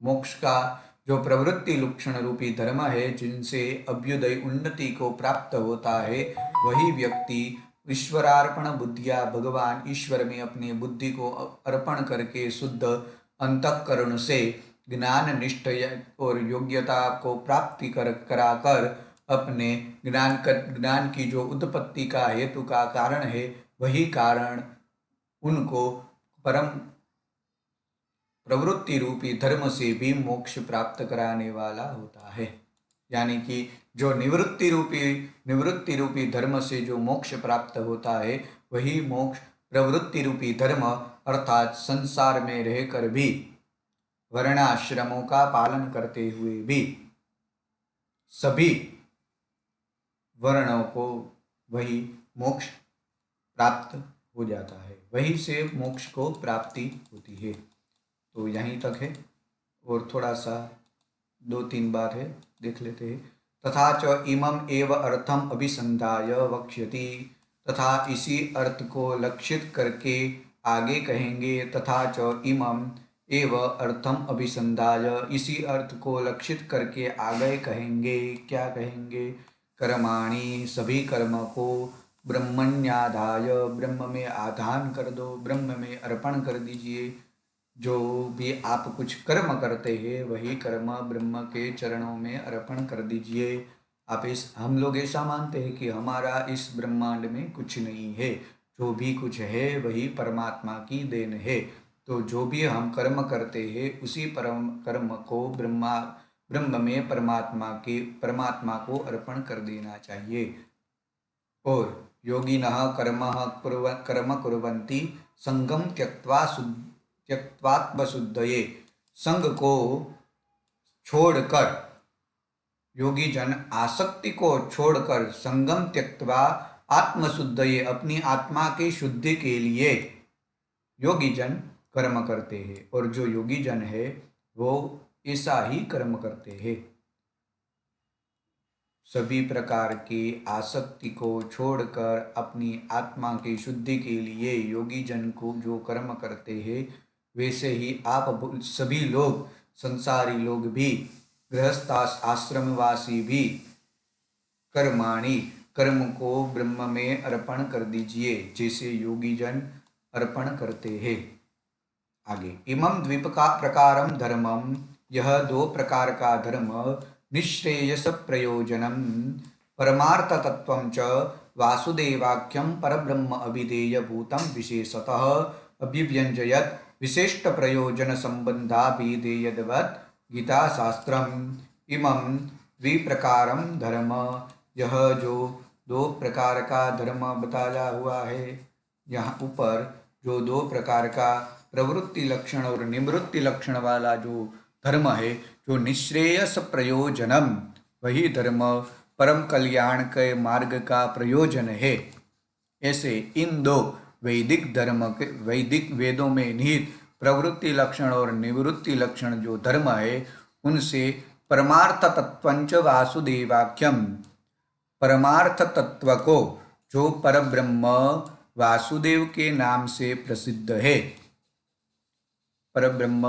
मोक्ष का जो प्रवृत्ति लक्षण रूपी धर्म है, जिनसे अभ्युदय उन्नति को प्राप्त होता है, वही व्यक्ति ईश्वरार्पण बुद्धिया भगवान ईश्वर में अपनी बुद्धि को अर्पण करके शुद्ध अंतःकरण से ज्ञान निष्ठा और योग्यता को प्राप्ति कराकर अपने ज्ञान की जो उत्पत्ति का हेतु का कारण है, वही कारण उनको परम प्रवृत्ति रूपी धर्म से भी मोक्ष प्राप्त कराने वाला होता है। यानी कि जो निवृत्ति रूपी धर्म से जो मोक्ष प्राप्त होता है, वही मोक्ष प्रवृत्ति रूपी धर्म अर्थात संसार में रहकर भी वर्णाश्रमों का पालन करते हुए भी सभी वर्णों को वही मोक्ष प्राप्त हो जाता है, वहीं से मोक्ष को प्राप्ति होती है। तो यहीं तक है, और थोड़ा सा 2-3 बार है, देख लेते हैं। तथा च इमम एव अर्थम अभिसंधाय वक्ष्यति, तथा इसी अर्थ को लक्षित करके आगे कहेंगे। तथा च इमम एव अर्थम अभिसंधाय, इसी अर्थ को लक्षित करके आगे कहेंगे। क्या कहेंगे? कर्माणि, सभी कर्म को ब्रह्मण्याधाय, ब्रह्म में आधान कर दो, ब्रह्म में अर्पण कर दीजिए। जो भी आप कुछ कर्म करते हैं, वही कर्म ब्रह्म के चरणों में अर्पण कर दीजिए। हम लोग ऐसा मानते हैं कि हमारा इस ब्रह्मांड में कुछ नहीं है, जो भी कुछ है वही परमात्मा की देन है। तो जो भी हम कर्म करते हैं, उसी कर्म को ब्रह्म में परमात्मा को अर्पण कर देना चाहिए। और योगिनः कर्म कुर्वन्ति संगम त्यक्त्वात्मशुद्धये, संग को छोड़कर, योगी जन आसक्ति को छोड़कर संगम त्यक्त्वा आत्मशुद्धये, अपनी आत्मा की शुद्धि के लिए योगी जन कर्म करते हैं और जो योगी जन है वो ऐसा ही कर्म करते हैं। सभी प्रकार की आसक्ति को छोड़कर अपनी आत्मा की शुद्धि के लिए योगी जन को जो कर्म करते हैं, वैसे ही आप सभी लोग, संसारी लोग भी, गृहस्थ आश्रमवासी भी कर्माणि, कर्म को ब्रह्म में अर्पण कर दीजिए जैसे योगी जन अर्पण करते हैं। आगे, इमं द्विपका प्रकारम धर्मम, यह दो प्रकार का धर्म, निःश्रेयस प्रयोजनम परमार्थ तत्वं च वासुदेवाख्यम परब्रह्म अभिधेय भूतम विशेषतः अभिव्यंजयत विशिष्ट प्रयोजन संबंधाभिधेयवत् गीता शास्त्रम। इमं द्विप्रकारम धर्म, यह जो दो प्रकार का धर्म बताया हुआ है, यहाँ ऊपर जो दो प्रकार का प्रवृत्ति लक्षण और निवृत्ति लक्षण वाला जो धर्म है, जो निःश्रेयस प्रयोजनम, वही धर्म परम कल्याण के मार्ग का प्रयोजन है। ऐसे इन दो वैदिक धर्म के, वैदिक वेदों में निहित प्रवृत्ति लक्षण और निवृत्ति लक्षण जो धर्म है, उनसे परमार्थ तत्वंच वासुदेवाख्यम, परमार्थ तत्व को जो परब्रह्म वासुदेव के नाम से प्रसिद्ध है, परब्रह्म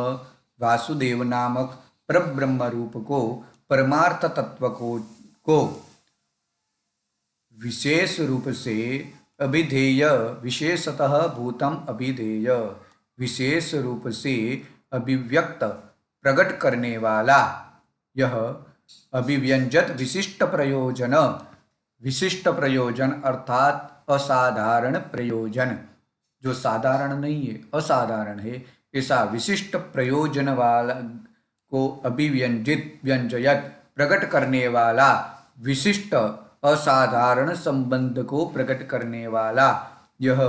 वासुदेव नामक परब्रह्म रूप को, परमार्थ तत्व को विशेष रूप से अभिधेय, विशेषतः भूतम अभिधेय, विशेष रूप से अभिव्यक्त प्रकट करने वाला, यह अभिव्यंजत विशिष्ट प्रयोजन, विशिष्ट प्रयोजन अर्थात असाधारण प्रयोजन, जो साधारण नहीं है, असाधारण है, ऐसा विशिष्ट प्रयोजन वाला को अभिव्यंजित, व्यंजयत प्रकट करने वाला, विशिष्ट असाधारण संबंध को प्रकट करने वाला, यह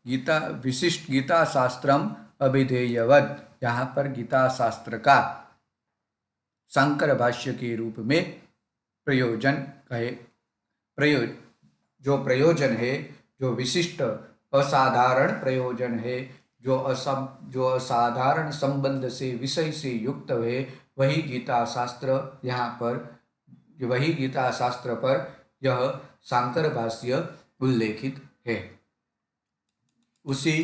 गीता, विशिष्ट गीता शास्त्रम अभिधेयवत, यहाँ पर गीता शास्त्र का शंकर भाष्य के रूप में प्रयोजन कहे, जो प्रयोजन है, जो विशिष्ट असाधारण प्रयोजन है, जो असाधारण संबंध से, विषय से युक्त है, वही गीता शास्त्र यहाँ पर, वही गीता शास्त्र पर यह शंकर भाष्य उल्लेखित है। उसी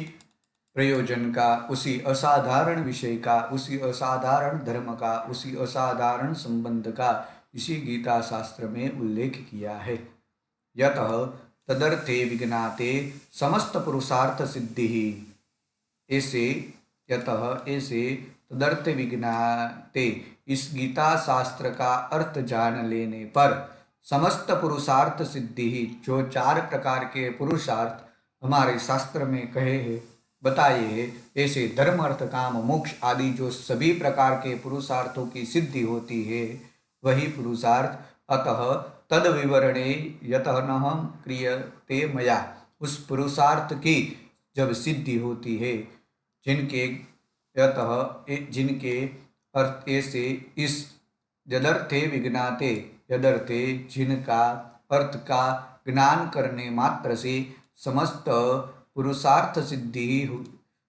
प्रयोजन का, उसी असाधारण विषय का, उसी असाधारण धर्म का, उसी असाधारण संबंध का इसी गीता शास्त्र में उल्लेख किया है। यतः तदर्थे विज्ञाते समस्त पुरुषार्थ सिद्धि, ऐसे, यतः ऐसे, तदर्थ विज्ञाते, इस गीता शास्त्र का अर्थ जान लेने पर, समस्त पुरुषार्थ सिद्धि, जो चार प्रकार के पुरुषार्थ हमारे शास्त्र में कहे हैं, बताए हैं, ऐसे धर्म अर्थ काम मोक्ष आदि जो सभी प्रकार के पुरुषार्थों की सिद्धि होती है, वही पुरुषार्थ, अतः तद विवरणे यतः न क्रियते मया, उस पुरुषार्थ की जब सिद्धि होती है, जिनके यतः, जिनके अर्थ ऐसे, इस यदर्थे विज्ञाते, यदर्थे जिनका अर्थ का ज्ञान करने मात्र से समस्त पुरुषार्थ सिद्धि,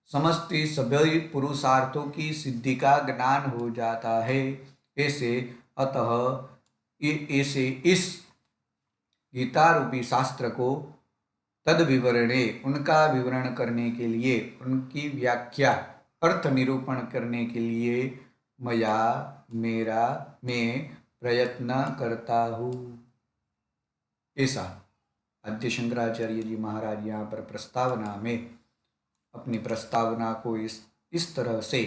समस्त सभी पुरुषार्थों की सिद्धि का ज्ञान हो जाता है। ऐसे अतः ऐसे इस गीता रूपी शास्त्र को तद विवरणे, उनका विवरण करने के लिए, उनकी व्याख्या, अर्थ निरूपण करने के लिए, मया, मेरा, मैं प्रयत्न करता हूँ। ऐसा आद्य शंकराचार्य जी महाराज यहाँ पर प्रस्तावना में अपनी प्रस्तावना को इस तरह से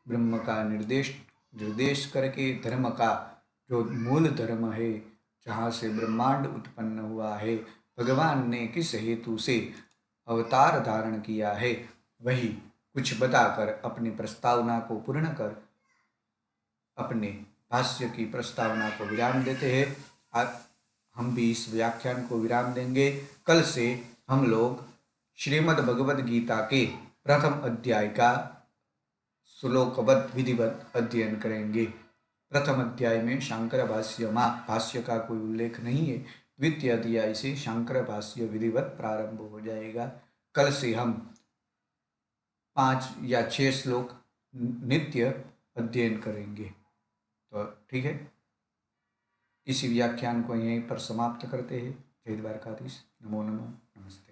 ब्रह्म का निर्देश करके, धर्म का जो मूल धर्म है, जहाँ से ब्रह्मांड उत्पन्न हुआ है, भगवान ने किस हेतु से अवतार धारण किया है, वही कुछ बताकर अपनी प्रस्तावना को पूर्ण कर अपने भाष्य की प्रस्तावना को विराम देते हैं। आज हम भी इस व्याख्यान को विराम देंगे। कल से हम लोग श्रीमद् भगवद गीता के प्रथम अध्याय का श्लोकबद्ध विधिवत अध्ययन करेंगे। प्रथम अध्याय में शंकर भाष्य का कोई उल्लेख नहीं है। द्वितीय अध्याय से शंकर भाष्य विधिवत प्रारंभ हो जाएगा। कल से हम 5 या 6 श्लोक नित्य अध्ययन करेंगे। तो ठीक है, इसी व्याख्यान को यहीं पर समाप्त करते हैं। जय द्वारकाधीश। नमो नमो। नमस्ते।